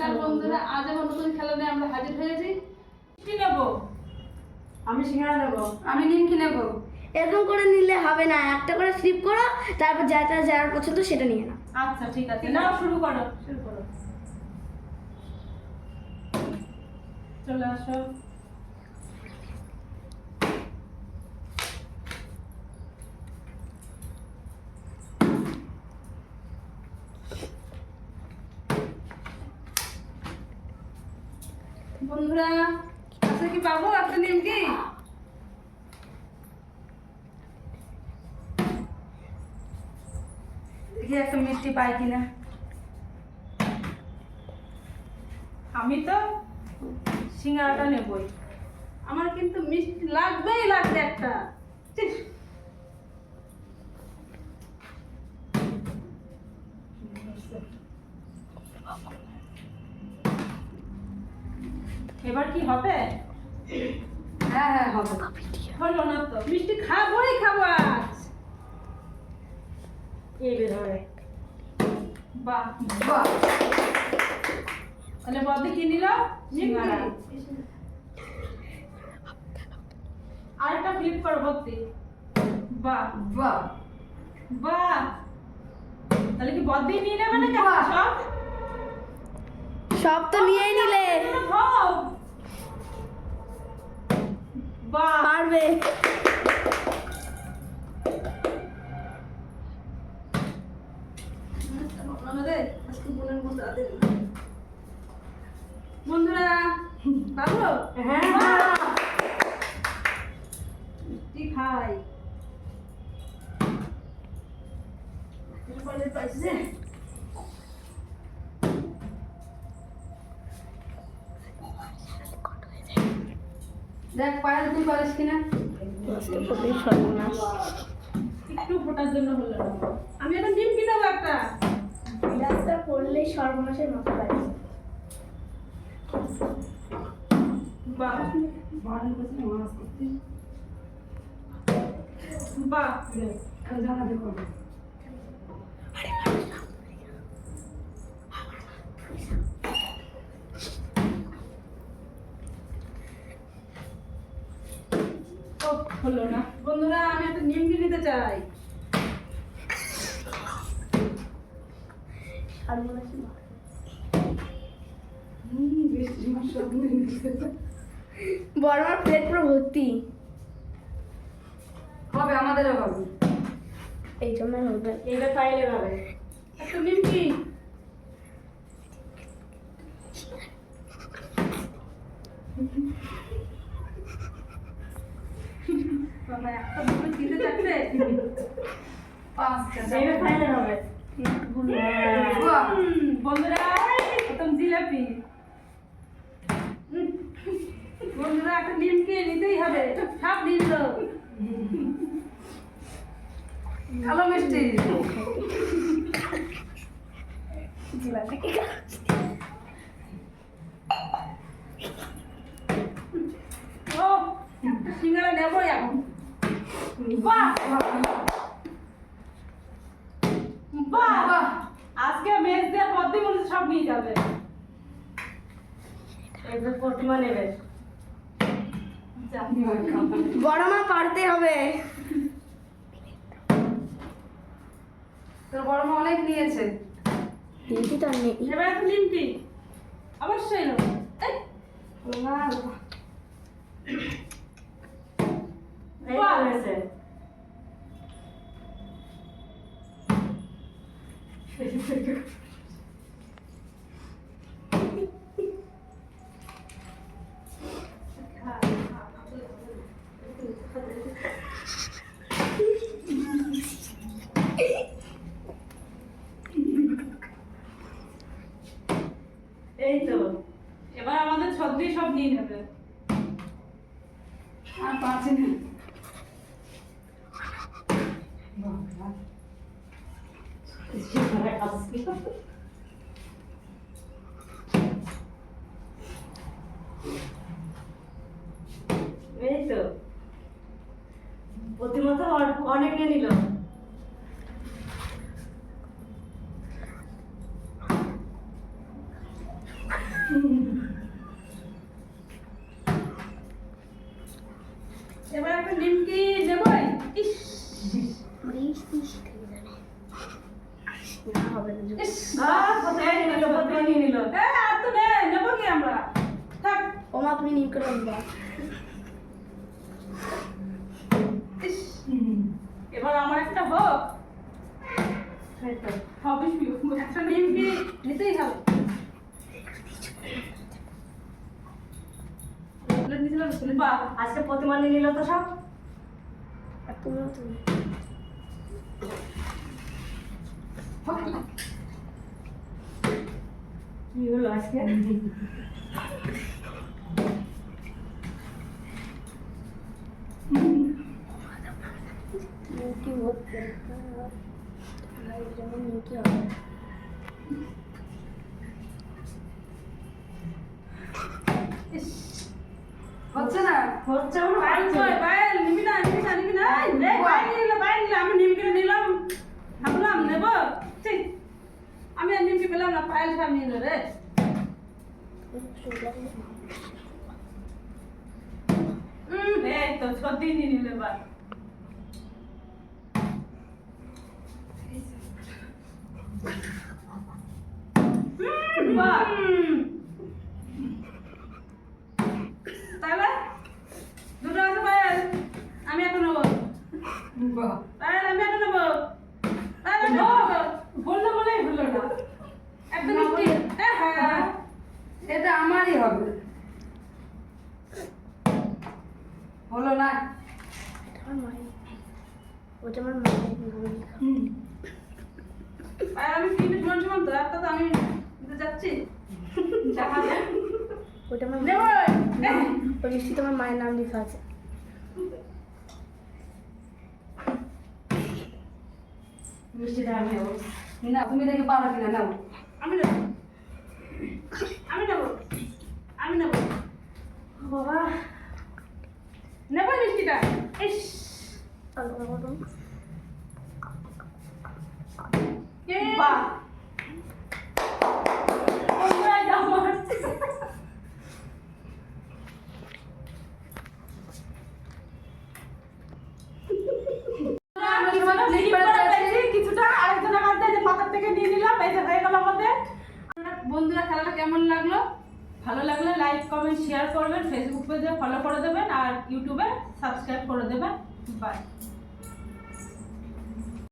নমস্কার বন্ধুরা, আজ আবার নতুন খেলা নিয়ে আমরা হাজির হয়েছি। কি নেব? আমি সিঙ্গারা নেবো। আমি নিমকি নেব। এরকম করে নিলে হবে না, একটা করে স্লিপ করো, তারপর যেটা যার পছন্দ সেটা নিয়ে নাও। আচ্ছা ঠিক আছে, নাও, শুরু করো। শুরু করো। চলে আসো। বন্ধুরা, আজকে কি পাবো একটা নিমকি? দেখি একটা মিষ্টি পাই কিনা। আমি তো সিঙ্গারাটা নেবই। আমার কিন্তু মিষ্টি লাগবেই লাগবে একটা। ঠিক। এবার কি হবে? হ্যাঁ হ্যাঁ হবে। হলো না তো। মিষ্টি খাবোই খাবো আজ। এই বের হবে। বাহ বাহ, তাহলে বদি কি নিল? সিঙ্গারা। আরেকটা ফ্লিপ করো বদি। বাহ বাহ, বাহ, তাহলে কি বদি নিয়ে নেবে না বাহ। সব? সব তো নিয়েই নিলে ভাব। বাহ, পারবে। বন্ধুরা বাবু হ্যাঁ মিষ্টি খাই। পাইছে দেখ পায়েল, তুই পারিস কিনা? একটু ফোটার জন্য হলো না। আমি একটা নিমকি নেবো একটা। রাস্তা পড়লে সর্বনাশের মতো লাগে। বাহ বাহ, জানা দেখো। ও হলো না। বন্ধুরা, আমি একটা নিমকি নিতে চাই। সর্বনাশের মতো। বড় আমার প্লেট পুরো ভর্তি। হবে, আমাদেরও হবে। এই জন্য হবে। এইবার পাইলে হবে। একটা নিমকি। বাবা, একটা দুটো তিনটে চারটে পাঁচটা। এইবার পাইলে হবে। বাহ। বন্ধুরা, প্রথম জিলাপি। বন্ধুরা, একটা নিমকি নিতেই হবে, সব নিল। কালো মিষ্টি। ও একটা সিঙ্গারা নেবো এখন। বাহ বাহ বাহ, আজকে মেজ দিয়ে পদ্মি মনে হচ্ছে সব নিয়ে যাবে। এইবার প্রতিমা নেবে। যা। বড় মা পারতে হবে। তোর বড় মা অনেক নিয়েছে। দিদি তো আর নেই। এবার একটা নিমকি অবশ্যই নেবো। এই, এই তো হয়েছে। এই তো। এবার আমাদের ছদ্রি সব নিয়ে নেবে। আর পাচ্ছি না। এই তো প্রতিমা তো অনেক নিয়ে নিল। এবার একটা নিমকি নেবই। ইস না হবে না ইস প্রথমে নিয়ে নিল, প্রথমে নিয়ে নিল। আর তো নেবো কি আমরা? থাক। ওমা তুমি নিম করে আনবা। ইস এবার আমার একটা হোক। এই তো। হবে একটা নিমকি নিতেই হবে। প্লেট নিয়েছিলাম প্লেট। বাহ, আজকে প্রতিমা নিয়ে নিল তো সব। আর তুমিও তুমি কি হলো আজকে? নিমকি হচ্ছে যেমন নিমকি হবে। ইস হচ্ছে না, হচ্ছে না, বাইল কই বাইল নিবি না নিবি না নিবি না এই বাইল নিলে আমি নিমকি নিলাম ভাবলাম নেব ঠিক আমি আর নিমকি পেলাম না পায়েল সব নিয়ে নিল রে এই তো সত্যি নিয়ে নিলে বা বাহ তাহলে দুটো আছে পায়েল আমি একটা নেবো বাহ, পায়েল আমি একটা নেবো পায়েল আমি একটা নেবো বললো বলেই হলো না একটা মিষ্টি হ্যাঁ এটা আমারই হবে। হলো না? এটা আমার মায়ের, ওটা আমার মায়ের নাম লেখা। পায়েল আমি কিনতে সমান সমান তো একটা তো আমি দিতে যাচ্ছি জাহাজে ওটা আমার নেবো ওই মিষ্টিতে আমার মায়ের নাম লেখা আছে। মিষ্টিটা আমি নেবো। না, তুমি দেখে পারো কিনা, নাও। আমি নেবো আমি নেবো আমি নেবো বাবা, নেবো মিষ্টিটা ইস বাহ ওই আমার কিছুটা আরেকজনের কাছ থেকে পাতার থেকে নিয়ে নিলাম এই যে হয়ে গেল আমাদের বন্ধুরা খেলাটা কেমন লাগলো ভালো লাগলে লাইক কমেন্ট শেয়ার করবেন ফেসবুক পেজে ফলো করে দেবেন আর ইউটিউবে সাবস্ক্রাইব করে দেবেন বাই